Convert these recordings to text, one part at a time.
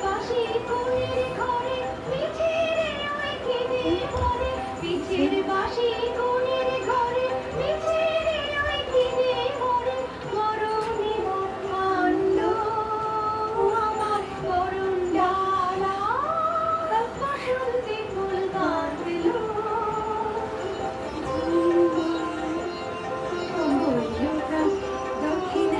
বাঁশি কুড়ির ঘরে মিছিলে ওই কেঁদে মরে পিছের বাঁশি কুড়ির ঘরে মিছিলে ওই কেঁদে মরে মরণে কাণ্ড আমার করুণ জ্বালা বসন্তে ফুল বাঁধলো দক্ষিণ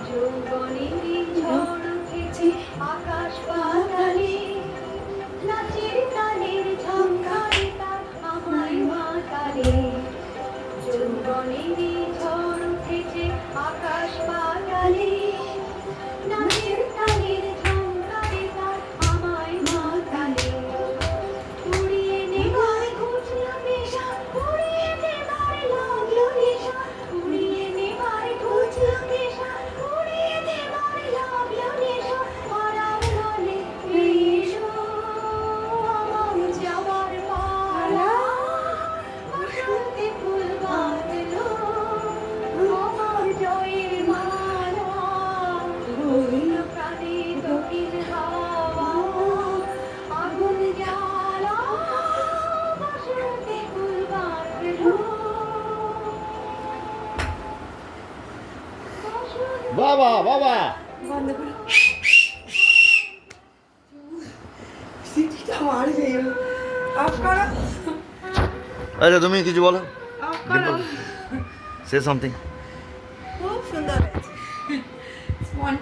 যৌবনেরই ঝড় উঠেছে আকাশ পাতালে নাচের তালের ঝঙ্কারে তার আমায় মাতালে যৌবনেরই ঝড় উঠেছে আকাশ পাতালে নাচের তালের ঝঙ্কারে তার আমায় মাতালে উড়িয়ে নেবার ঘুচল নেশা উড়িয়ে নেবার লাগলো নেশা উড়িয়ে নেবার ঘুচল নেশা উড়িয়ে নেবার লাগলো নেশা হারার হলে এসো আমার যাওয়ার পালা বসন্তে ফুল বাঁধলো আমার জয়ের মালা হইল প্রাণে দক্ষিণ হাওয়া আগুন জ্বালা বসন্তে ফুল বাঁধলো বাবা বাবা বন্ধ করো সিটিটা মার গেল অফ করো আচ্ছা তুমি কিছু বলো অফ করো সে সামথিং খুব সুন্দর হয়েছে